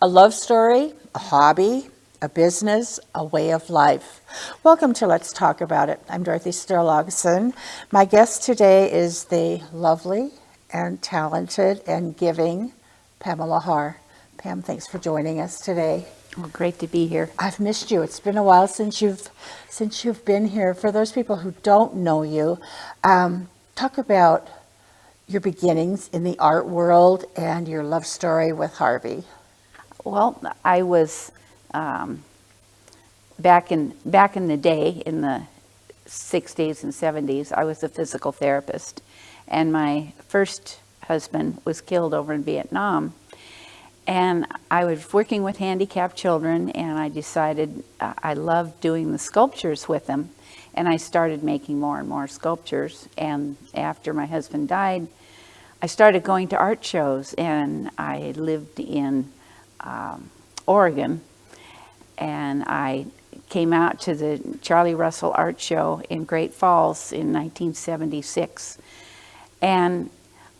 A love story, a hobby, a business, a way of life. Welcome to Let's Talk About It. I'm Dorothy Sturlogson. My guest today is the lovely and talented and giving Pamela Harr. Pam, thanks for joining us today. Well, great to be here. I've missed you. It's been a while since you've been here. For those people who don't know you, talk about your beginnings in the art world and your love story with Harvey. Well, I was back in the day, in the 60s and 70s, I was a physical therapist, and my first husband was killed over in Vietnam. And I was working with handicapped children, and I decided I loved doing the sculptures with them, and I started making more and more sculptures. And after my husband died, I started going to art shows, and I lived in Oregon, and I came out to the Charlie Russell Art Show in Great Falls in 1976. And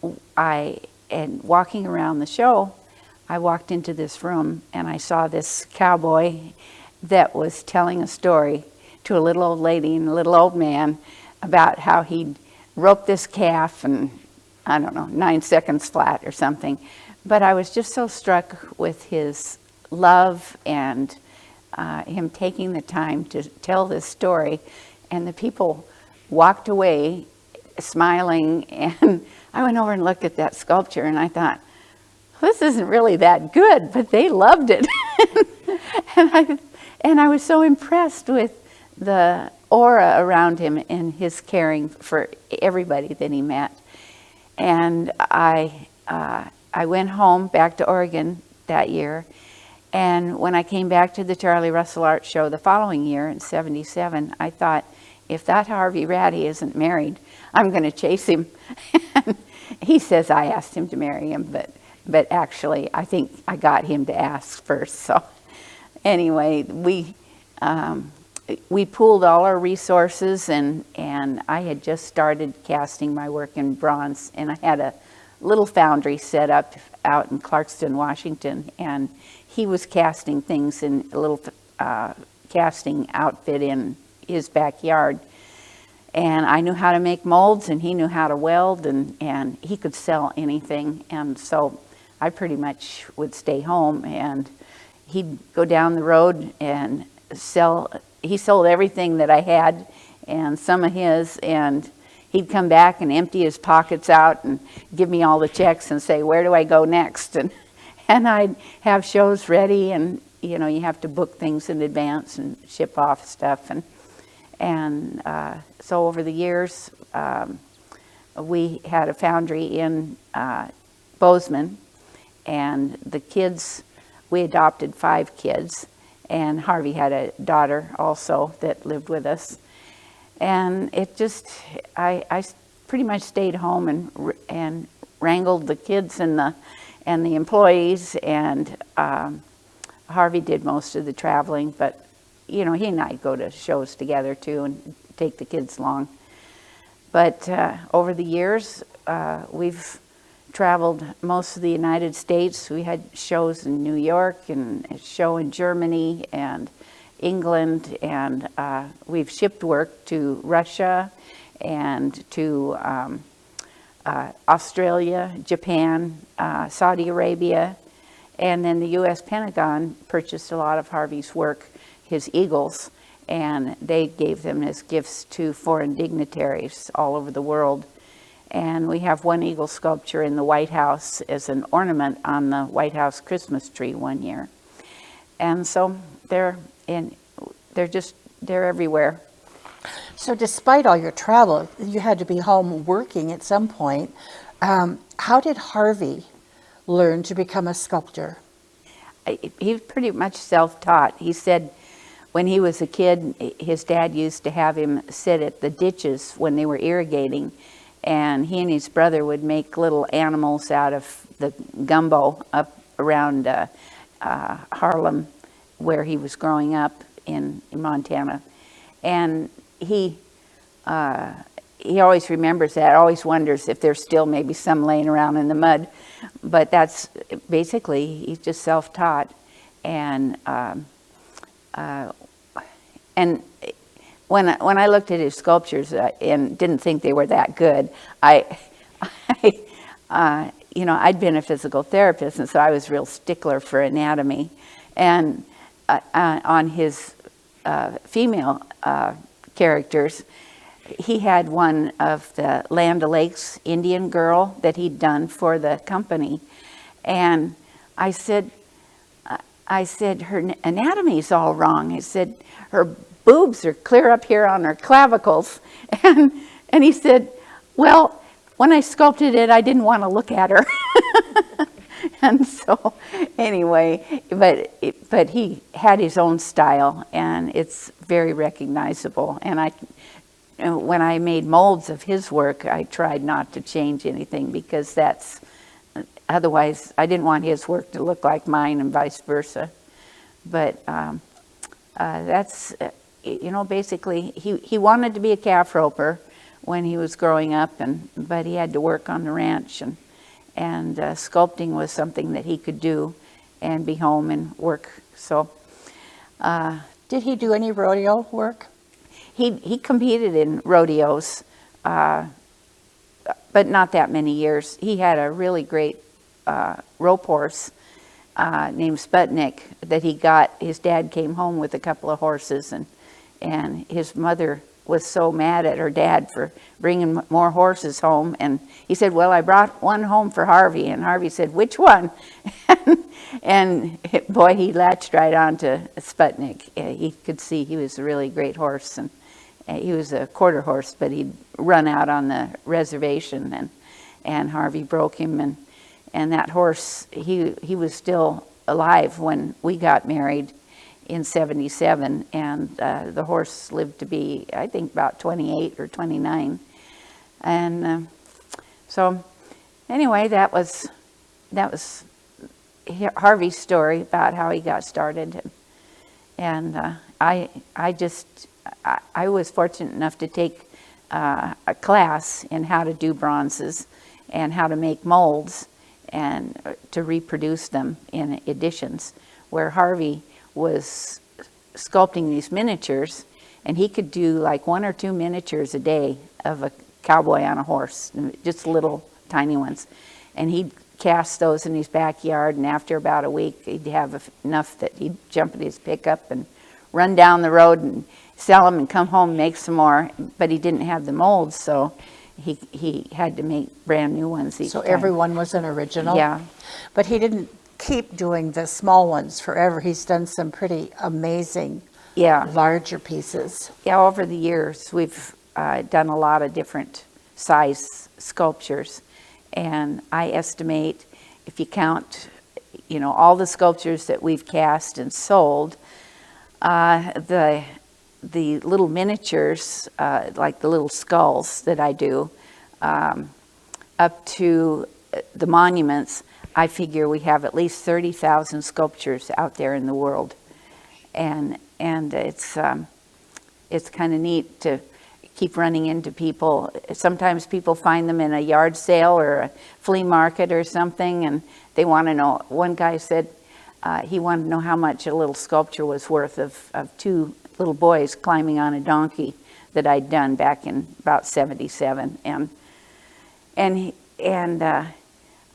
walking around the show, I walked into this room and I saw this cowboy that was telling a story to a little old lady and a little old man about how he'd roped this calf and, I don't know, 9 seconds flat or something. But I was just so struck with his love and him taking the time to tell this story. And the people walked away smiling, and I went over and looked at that sculpture and I thought, this isn't really that good, but they loved it. and I was so impressed with the aura around him and his caring for everybody that he met. And I went home back to Oregon that year, and when I came back to the Charlie Russell Art Show the following year in '77, I thought, if that Harvey Ratty isn't married, I'm going to chase him. He says I asked him to marry him, but actually I think I got him to ask first. So anyway, we pooled all our resources, and I had just started casting my work in bronze, and I had a little foundry set up out in Clarkston, Washington, and he was casting things in a little casting outfit in his backyard. And I knew how to make molds, and he knew how to weld, and he could sell anything. And so I pretty much would stay home, and he'd go down the road and sell. He sold everything that I had and some of his, and he'd come back and empty his pockets out and give me all the checks and say, where do I go next? And I'd have shows ready, and you know, you have to book things in advance and ship off stuff. And so over the years, we had a foundry in Bozeman, and the kids, we adopted 5 kids, and Harvey had a daughter also that lived with us. And it just, I pretty much stayed home and wrangled the kids and the employees, and Harvey did most of the traveling, but you know, he and I go to shows together too and take the kids along. But over the years, we've traveled most of the United States. We had shows in New York and a show in Germany and England, and we've shipped work to Russia and to Australia, Japan, Saudi Arabia, and then the U.S. Pentagon purchased a lot of Harvey's work, his eagles, and they gave them as gifts to foreign dignitaries all over the world. And we have one eagle sculpture in the White House as an ornament on the White House Christmas tree one year. And so they're everywhere. So despite all your travel, you had to be home working at some point. How did Harvey learn to become a sculptor? He was pretty much self-taught. He said when he was a kid, his dad used to have him sit at the ditches when they were irrigating, and he and his brother would make little animals out of the gumbo up around Harlem, where he was growing up in Montana. And he he always remembers that, always wonders if there's still maybe some laying around in the mud. But that's basically, he's just self-taught. And when I looked at his sculptures and didn't think they were that good, you know, I'd been a physical therapist, and so I was real stickler for anatomy. And on his female characters, he had one of the Land O'Lakes Indian girl that he'd done for the company. And I said, her anatomy's all wrong. I said, her boobs are clear up here on her clavicles. And he said, well, when I sculpted it, I didn't want to look at her. And so anyway, but he had his own style, and it's very recognizable. And when I made molds of his work, I tried not to change anything, because otherwise I didn't want his work to look like mine and vice versa. But that's, you know, basically he wanted to be a calf roper when he was growing up, but he had to work on the ranch, and sculpting was something that he could do and be home and work. So Did he do any rodeo work? he competed in rodeos, but not that many years. He had a really great rope horse named Sputnik that he got. His dad came home with a couple of horses, and his mother was so mad at her dad for bringing more horses home. And he said, well, I brought one home for Harvey. And Harvey said, which one? And boy, he latched right on to Sputnik. He could see he was a really great horse. And he was a quarter horse, but he'd run out on the reservation, and Harvey broke him. And that horse, he was still alive when we got married in 77, and the horse lived to be, I think, about 28 or 29. And so anyway, that was Harvey's story about how he got started. And I was fortunate enough to take a class in how to do bronzes and how to make molds and to reproduce them in editions, where Harvey was sculpting these miniatures, and he could do like 1 or 2 miniatures a day of a cowboy on a horse, just little tiny ones. And he'd cast those in his backyard, and after about a week he'd have enough that he'd jump in his pickup and run down the road and sell them and come home and make some more. But he didn't have the molds, so he had to make brand new ones each time. So everyone was an original? Yeah. But he didn't keep doing the small ones forever. He's done some pretty amazing larger pieces. Yeah, over the years we've done a lot of different size sculptures, and I estimate, if you count, you know, all the sculptures that we've cast and sold, the little miniatures, like the little skulls that I do, up to the monuments, I figure we have at least 30,000 sculptures out there in the world, and it's kind of neat to keep running into people. Sometimes people find them in a yard sale or a flea market or something, and they want to know. One guy said he wanted to know how much a little sculpture was worth of 2 little boys climbing on a donkey that I'd done back in about 77, and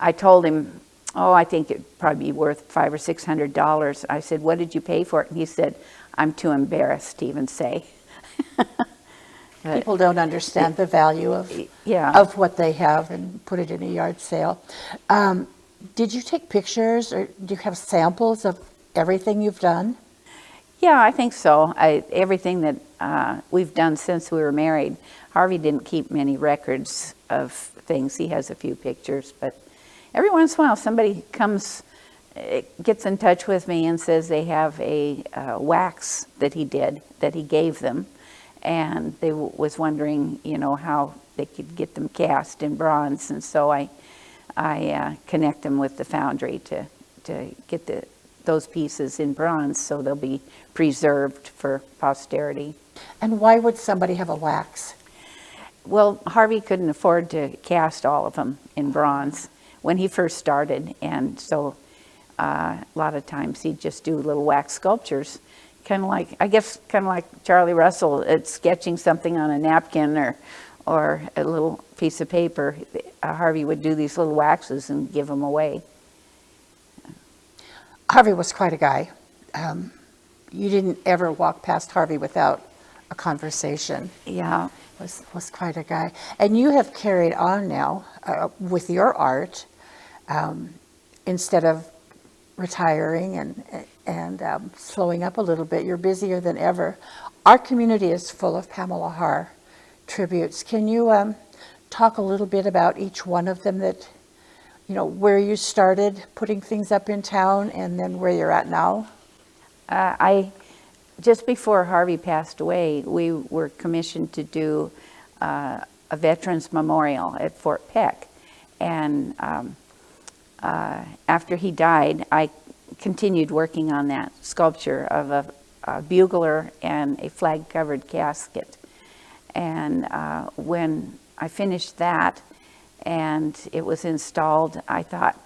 I told him, oh, I think it'd probably be worth $500 or $600. I said, what did you pay for it? And he said, I'm too embarrassed to even say. People don't understand the value of what they have and put it in a yard sale. Did you take pictures, or do you have samples of everything you've done? Yeah, I think so. Everything that we've done since we were married. Harvey didn't keep many records of things. He has a few pictures, but every once in a while somebody gets in touch with me and says they have a wax that he did, that he gave them, and they was wondering, you know, how they could get them cast in bronze, and so I connect them with the foundry to get those pieces in bronze, so they'll be preserved for posterity. And why would somebody have a wax? well, Harvey couldn't afford to cast all of them in bronze when he first started, and so a lot of times he'd just do little wax sculptures, kind of like, I guess, kind of like Charlie Russell, sketching something on a napkin or a little piece of paper. Harvey would do these little waxes and give them away. Harvey was quite a guy. You didn't ever walk past Harvey without a conversation. Yeah. Was quite a guy. And you have carried on now with your art instead of retiring and slowing up a little bit. You're busier than ever. Our community is full of Pamela Harr tributes. Can you talk a little bit about each one of them, that, you know, where you started putting things up in town and then where you're at now? Just before Harvey passed away, we were commissioned to do a Veterans Memorial at Fort Peck. And after he died, I continued working on that sculpture of a bugler and a flag-covered casket. And when I finished that and it was installed, I thought,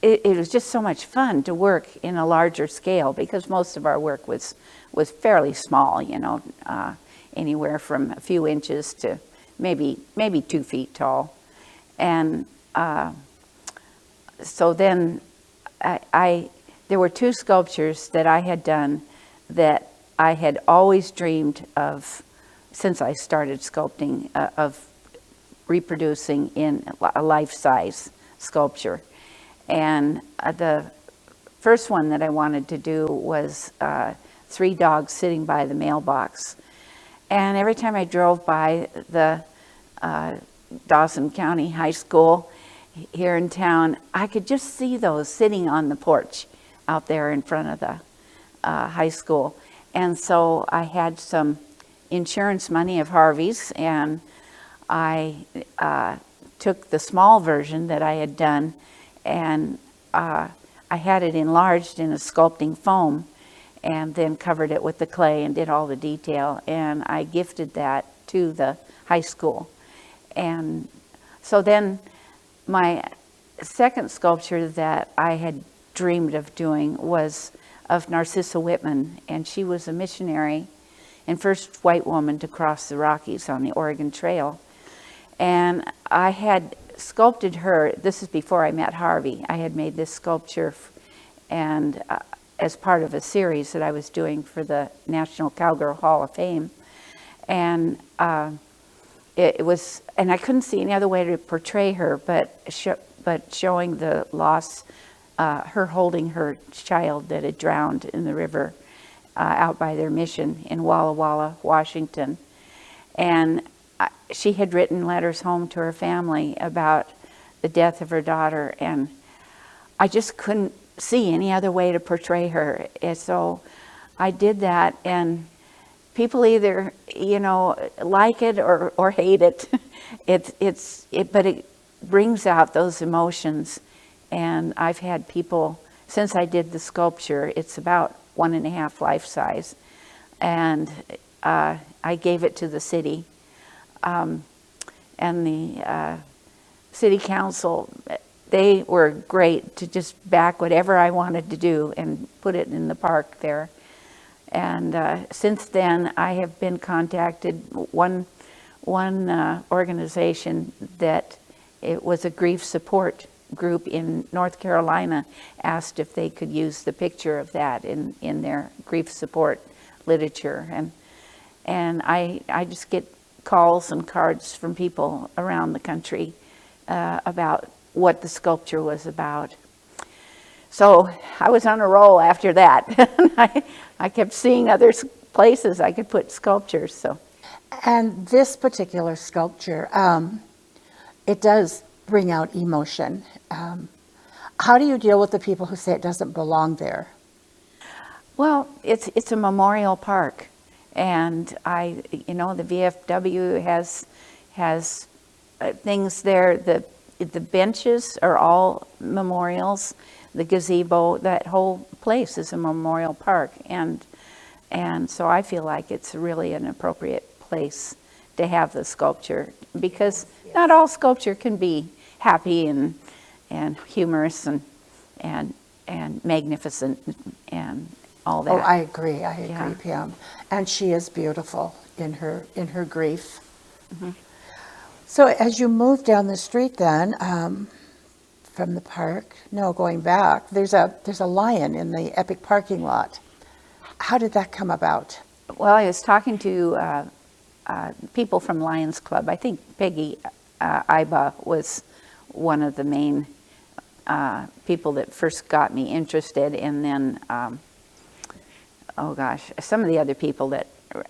it was just so much fun to work in a larger scale, because most of our work was fairly small, you know, anywhere from a few inches to maybe 2 feet tall. And so then there were 2 sculptures that I had done that I had always dreamed of since I started sculpting, of reproducing in a life-size sculpture. And the first one that I wanted to do was 3 dogs sitting by the mailbox. And every time I drove by the Dawson County High School here in town, I could just see those sitting on the porch out there in front of the high school. And so I had some insurance money of Harvey's, and I took the small version that I had done, and I had it enlarged in a sculpting foam, and then covered it with the clay and did all the detail, and I gifted that to the high school. And so then my second sculpture that I had dreamed of doing was of Narcissa Whitman, and she was a missionary and first white woman to cross the Rockies on the Oregon Trail. And I had sculpted her, this is before I met Harvey. I had made this sculpture and as part of a series that I was doing for the National Cowgirl Hall of Fame. And it was, and I couldn't see any other way to portray her but showing the loss, her holding her child that had drowned in the river out by their mission in Walla Walla, Washington. And she had written letters home to her family about the death of her daughter, and I just couldn't see any other way to portray her. And so I did that, and people either, you know, like it or hate it. But it brings out those emotions. And I've had people, since I did the sculpture, it's about 1.5 life size, and I gave it to the city, and the city council, they were great to just back whatever I wanted to do and put it in the park there. And since then, I have been contacted. One organization that it was a grief support group in North Carolina asked if they could use the picture of that in their grief support literature. And I just get calls and cards from people around the country about what the sculpture was about. So I was on a roll after that. I kept seeing other places I could put sculptures. So, and this particular sculpture, it does bring out emotion. How do you deal with the people who say it doesn't belong there? Well, it's a memorial park, and the VFW has things there. The benches are all memorials. The gazebo, that whole place is a memorial park, and so I feel like it's really an appropriate place to have the sculpture, because not all sculpture can be happy and humorous and magnificent and all that. Oh, I agree, Yeah. Pam. And she is beautiful in her grief. Mm-hmm. So as you move down the street then, from the park, going back, there's a lion in the Epic parking lot. How did that come about? Well, I was talking to people from Lions Club. I think Peggy Iba was one of the main people that first got me interested, and then, some of the other people that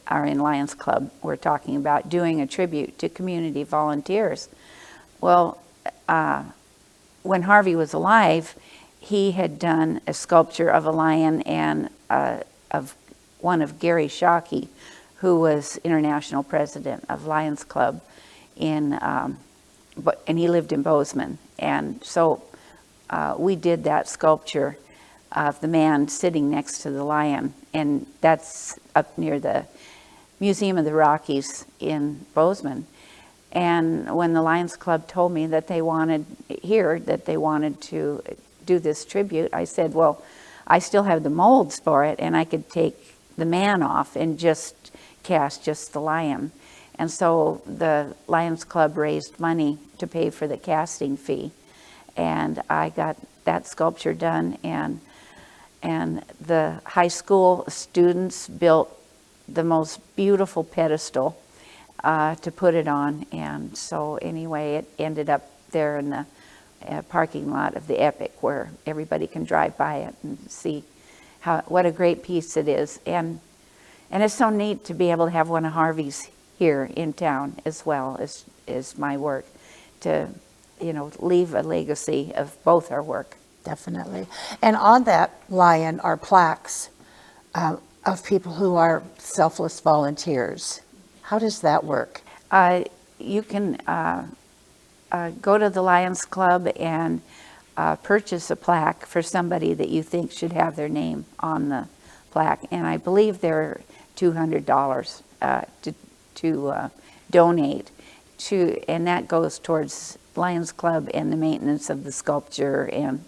are in Lions Club were talking about doing a tribute to community volunteers. Well, when Harvey was alive, he had done a sculpture of a lion and of one of Gary Shockey, who was international president of Lions Club and he lived in Bozeman. And so we did that sculpture of the man sitting next to the lion, and that's up near the Museum of the Rockies in Bozeman. And when the Lions Club told me that they wanted to do this tribute, I said, well, I still have the molds for it, and I could take the man off and just cast just the lion. And so the Lions Club raised money to pay for the casting fee, and I got that sculpture done, and the high school students built the most beautiful pedestal to put it on. And so anyway, it ended up there in the parking lot of the Epic, where everybody can drive by it and see what a great piece it is. And it's so neat to be able to have one of Harvey's here in town as well as my work, to leave a legacy of both our work. Definitely. And on that lion are plaques of people who are selfless volunteers. How does that work? You can go to the Lions Club and purchase a plaque for somebody that you think should have their name on the plaque. And I believe they're $200 to donate to, and that goes towards Lions Club and the maintenance of the sculpture and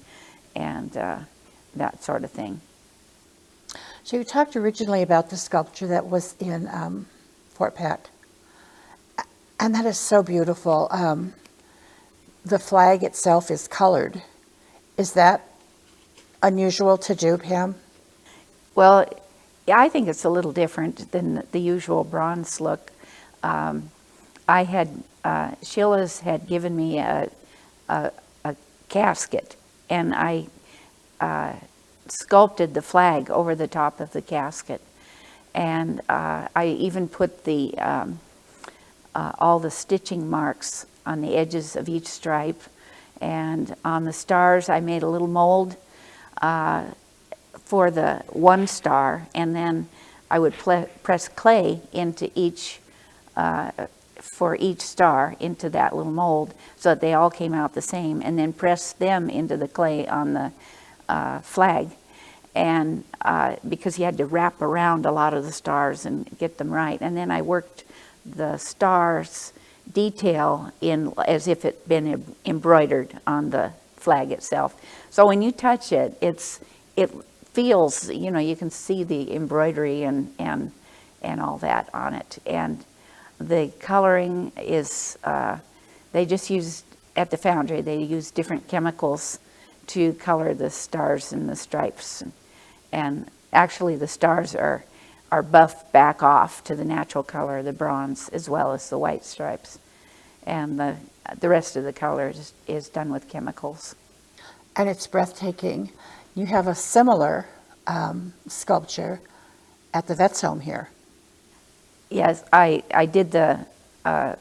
that sort of thing. So you talked originally about the sculpture that was in Fort Peck, and that is so beautiful. The flag itself is colored. Is that unusual to do, Pam? Well, I think it's a little different than the usual bronze look. Sheila's had given me a casket, and I sculpted the flag over the top of the casket. And I even put the all the stitching marks on the edges of each stripe. And on the stars, I made a little mold for the one star, and then I would press clay into for each star into that little mold, so that they all came out the same, and then press them into the clay on the flag. And because you had to wrap around a lot of the stars and get them right. And then I worked the stars detail in as if it had been embroidered on the flag itself. So when you touch it, it feels, you can see the embroidery and all that on it. And the coloring is, they just used, at the foundry, they use different chemicals to color the stars and the stripes. And actually the stars are buffed back off to the natural color of the bronze, as well as the white stripes. And the rest of the color is done with chemicals. And it's breathtaking. You have a similar sculpture at the Vets Home here. Yes, I did I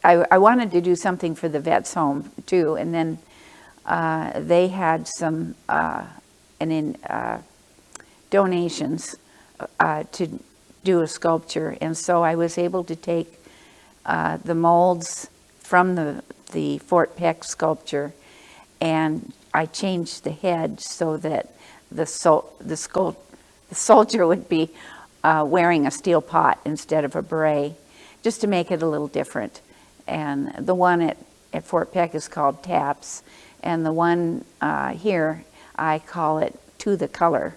wanted to do something for the Vets Home too, and then they had some donations to do a sculpture, and so I was able to take the molds from the Fort Peck sculpture, and I changed the head so that the soldier would be wearing a steel pot instead of a beret, just to make it a little different. And the one at Fort Peck is called Taps, and the one here, I call it To the Color.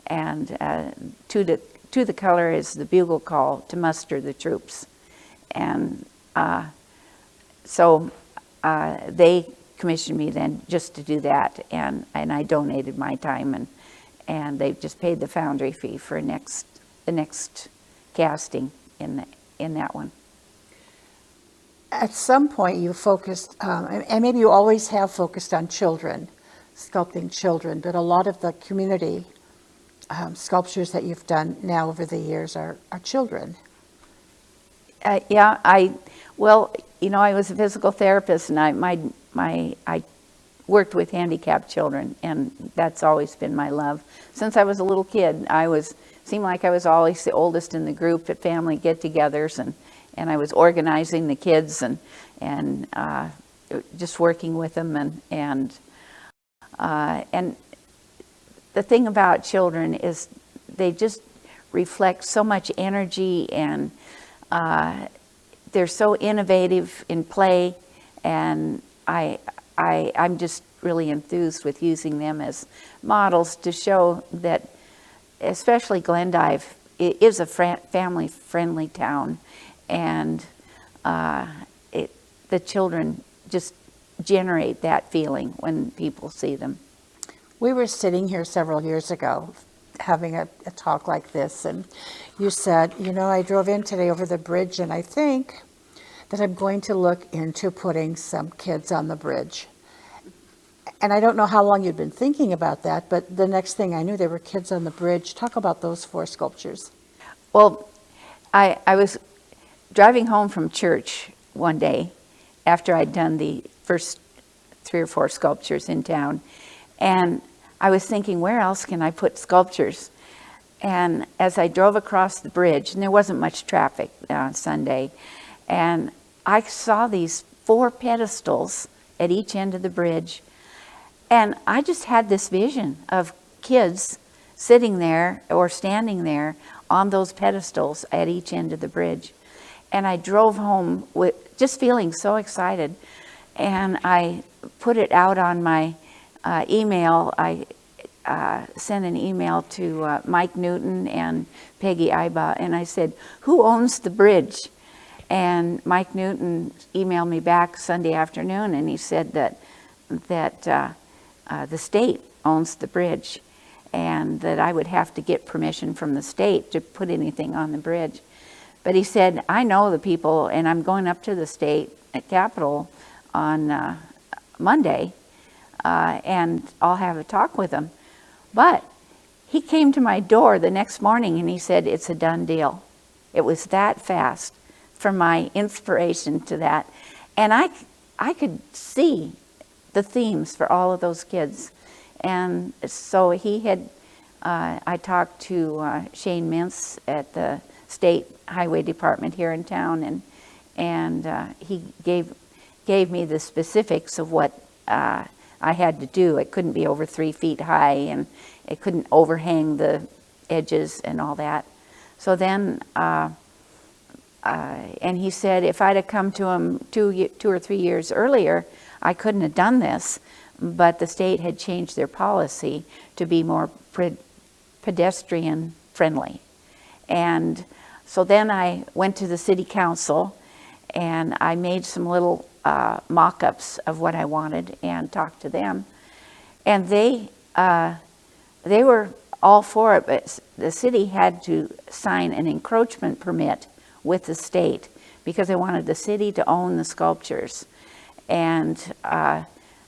And to the Color is the bugle call to muster the troops. And so they commissioned me then just to do that, and I donated my time, and they just paid the foundry fee for the next casting in that one. At some point you focused, and maybe you always have focused on children, sculpting children, but a lot of the community sculptures that you've done now over the years are children. Yeah, I was a physical therapist, and I worked with handicapped children, and that's always been my love. Since I was a little kid, seemed like I was always the oldest in the group at family get-togethers, and I was organizing the kids and just working with them, and the thing about children is they just reflect so much energy, and they're so innovative in play, and I'm just really enthused with using them as models to show that especially Glendive is a family-friendly town, and the children just generate that feeling when people see them. We were sitting here several years ago having a talk like this, and you said, I drove in today over the bridge, and I think that I'm going to look into putting some kids on the bridge. And I don't know how long you'd been thinking about that, but the next thing I knew, there were kids on the bridge. Talk about those 4 sculptures. Well, I was driving home from church one day after I'd done the first 3 or 4 sculptures in town, and I was thinking, where else can I put sculptures? And as I drove across the bridge, and there wasn't much traffic on Sunday, and I saw these 4 pedestals at each end of the bridge, and I just had this vision of kids sitting there or standing there on those pedestals at each end of the bridge. And I drove home with just feeling so excited, and I put it out on my email. I sent an email to Mike Newton and Peggy Iba, and I said, who owns the bridge? And Mike Newton emailed me back Sunday afternoon, and he said that the state owns the bridge, and that I would have to get permission from the state to put anything on the bridge. But he said, I know the people, and I'm going up to the state capitol on Monday, and I'll have a talk with them. But he came to my door the next morning, and he said, it's a done deal. It was that fast from my inspiration to that. And I could see the themes for all of those kids. And so he had, I talked to Shane Mintz at the State Highway Department here in town, and he gave me the specifics of what I had to do. It couldn't be over 3 feet high, and it couldn't overhang the edges and all that. So then, and he said if I'd have come to him 2 or 3 years earlier, I couldn't have done this, but the state had changed their policy to be more pedestrian friendly. And so then I went to the city council, and I made some little mock-ups of what I wanted and talked to them. And they were all for it, but the city had to sign an encroachment permit with the state because they wanted the city to own the sculptures. And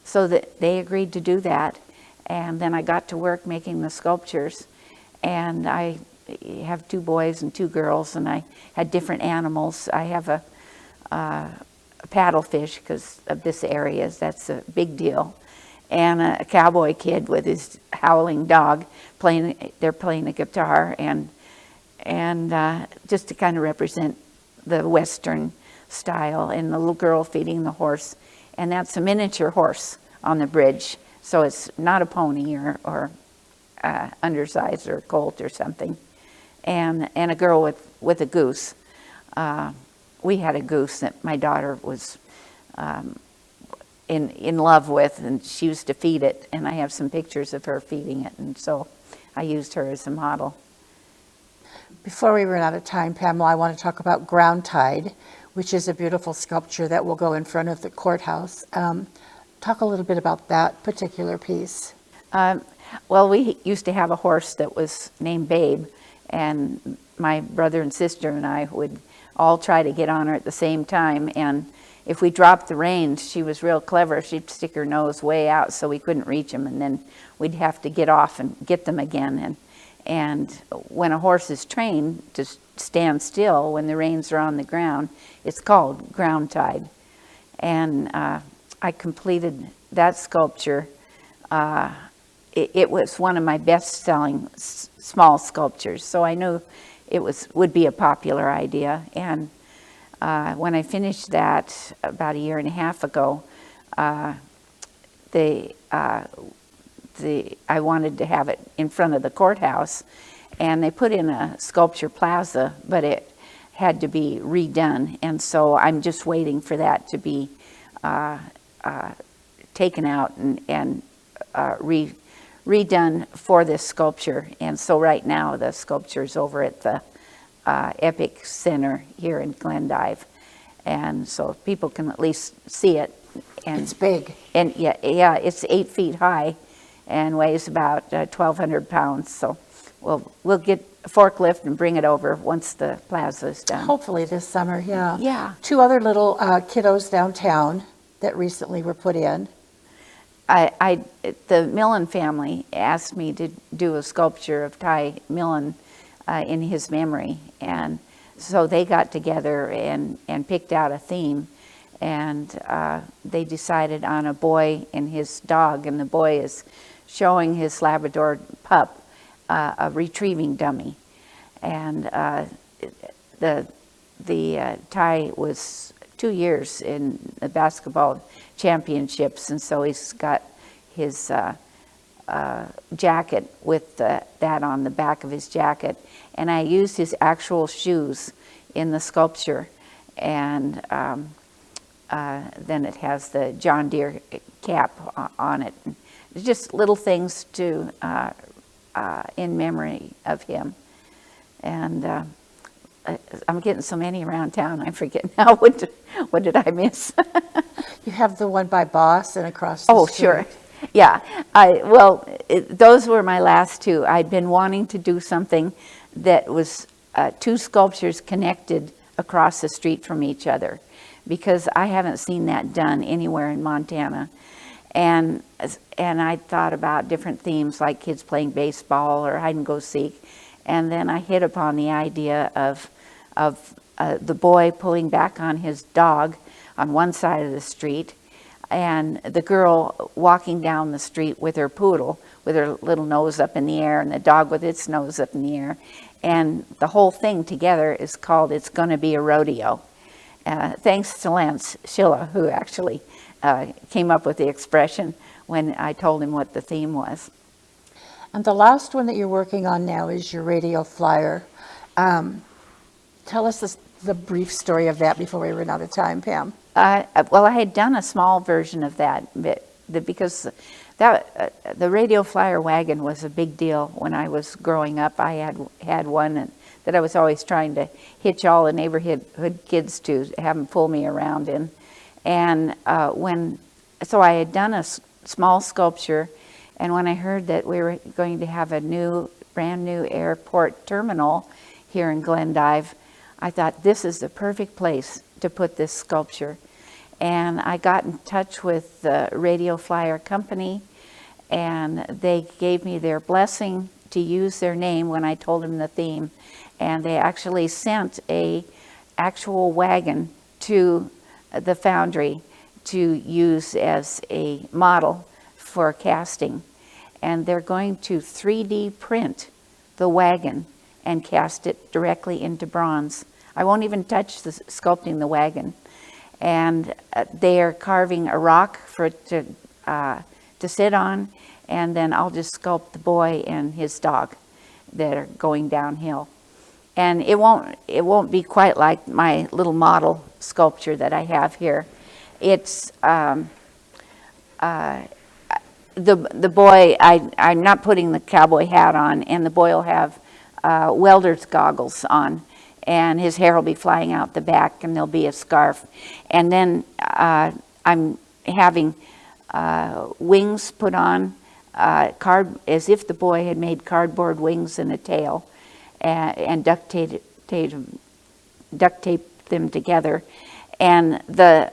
so that they agreed to do that. And then I got to work making the sculptures. And I have 2 boys and 2 girls, and I had different animals. I have a paddlefish because of this area, that's a big deal. And a cowboy kid with his howling dog they're playing a guitar, and just to kind of represent the Western style, and the little girl feeding the horse. And that's a miniature horse on the bridge, so it's not a pony or undersized or a colt or something. And a girl with a goose. we had a goose that my daughter was in love with, and she used to feed it, and I have some pictures of her feeding it, and so I used her as a model. Before we run out of time, Pamela, I want to talk about Ground Tide, which is a beautiful sculpture that will go in front of the courthouse. Talk a little bit about that particular piece. Well, we used to have a horse that was named Babe, and my brother and sister and I would all try to get on her at the same time, and if we dropped the reins, she was real clever. She'd stick her nose way out so we couldn't reach them, and then we'd have to get off and get them again. And when a horse is trained to stand still when the reins are on the ground, it's called Ground Tide. And I completed that sculpture. It was one of my best-selling small sculptures, so I knew it would be a popular idea. And when I finished that about a year and a half ago, I wanted to have it in front of the courthouse, and they put in a sculpture plaza, but it had to be redone, and so I'm just waiting for that to be taken out and redone for this sculpture. And so right now the sculpture is over at the Epic Center here in Glendive, and so people can at least see it. And It's big. And yeah, it's 8 feet high and weighs about 1,200 pounds. So we'll get a forklift and bring it over once the plaza is done. Hopefully this summer, yeah. Yeah. 2 other little kiddos downtown that recently were put in. The Millen family asked me to do a sculpture of Ty Millen in his memory, and so they got together and picked out a theme, and they decided on a boy and his dog, and the boy is showing his Labrador pup a retrieving dummy, and the Ty was 2 years in the basketball championships, and so he's got his jacket with that on the back of his jacket, and I used his actual shoes in the sculpture, and then it has the John Deere cap on it. It's just little things to in memory of him, and I'm getting so many around town I forget now what did I miss. You have the one by Boss and across the Oh, street. sure. Yeah. Those were my last 2. I'd been wanting to do something that was 2 sculptures connected across the street from each other, because I haven't seen that done anywhere in Montana. And I thought about different themes like kids playing baseball or hide and go seek. And then I hit upon the idea of the boy pulling back on his dog on one side of the street, and the girl walking down the street with her poodle with her little nose up in the air, and the dog with its nose up in the air. And the whole thing together is called It's Gonna Be a Rodeo. Thanks to Lance Schilla, who actually came up with the expression when I told him what the theme was. And the last one that you're working on now is your Radial Flyer. Tell us the brief story of that before we run out of time, Pam. Well, I had done a small version of that, because the Radial Flyer wagon was a big deal when I was growing up. I had one that I was always trying to hitch all the neighborhood kids to have them pull me around in. And so I had done a small sculpture, and when I heard that we were going to have a brand new airport terminal here in Glendive, I thought this is the perfect place to put this sculpture. And I got in touch with the Radial Flyer company, and they gave me their blessing to use their name when I told them the theme. And they actually sent a actual wagon to the foundry to use as a model for casting. And they're going to 3D print the wagon and cast it directly into bronze. I won't even touch sculpting the wagon. And they are carving a rock for it to sit on, and then I'll just sculpt the boy and his dog that are going downhill. and it won't be quite like my little model sculpture that I have here. It's the boy. I'm not putting the cowboy hat on, and the boy will have welder's goggles on, and his hair will be flying out the back, and there'll be a scarf, and then I'm having wings put on, as if the boy had made cardboard wings and a tail, and duct tape them together, and the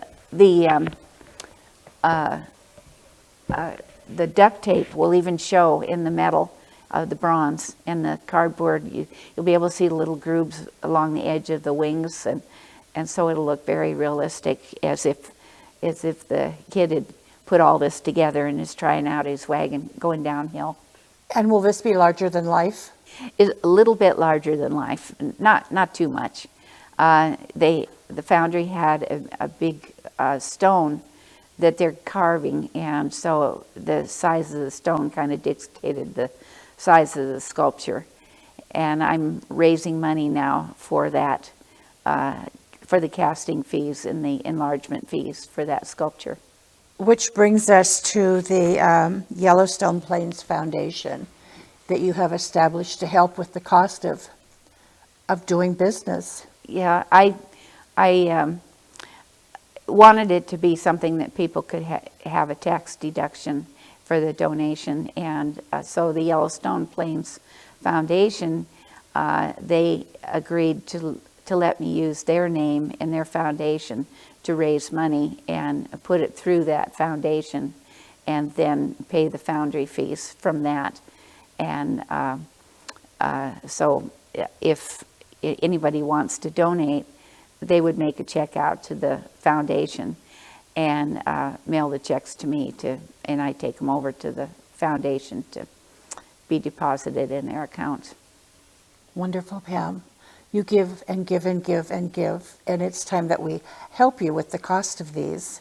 duct tape will even show in the metal of the bronze, and the cardboard you'll be able to see the little grooves along the edge of the wings, and so it'll look very realistic, as if the kid had put all this together and is trying out his wagon going downhill. And will this be larger than life? Is a little bit larger than life, not too much. The foundry had a big stone that they're carving, and so the size of the stone kind of dictated the size of the sculpture. And I'm raising money now for that, for the casting fees and the enlargement fees for that sculpture. Which brings us to the Yellowstone Plains Foundation that you have established to help with the cost of doing business. Yeah, I wanted it to be something that people could have a tax deduction for the donation, and so the Yellowstone Plains Foundation, they agreed to let me use their name and their foundation to raise money and put it through that foundation, and then pay the foundry fees from that. And so if anybody wants to donate, they would make a check out to the foundation and mail the checks to me, and I take them over to the foundation to be deposited in their account. Wonderful, Pam. You give and give and give and give, and it's time that we help you with the cost of these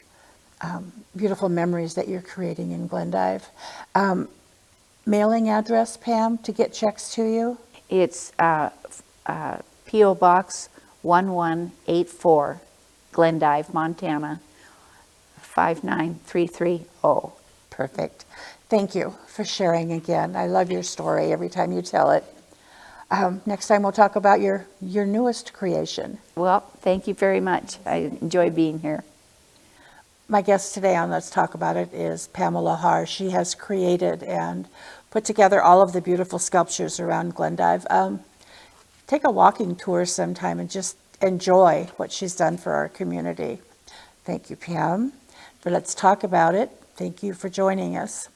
beautiful memories that you're creating in Glendive. Mailing address, Pam, to get checks to you? It's P.O. Box 1184, Glendive, Montana, 59330. Perfect. Thank you for sharing again. I love your story every time you tell it. Next time we'll talk about your newest creation. Well, thank you very much. I enjoy being here. My guest today on Let's Talk About It is Pamela Harr. She has created and put together all of the beautiful sculptures around Glendive. Take a walking tour sometime and just enjoy what she's done for our community. Thank you, Pam, for Let's Talk About It. Thank you for joining us.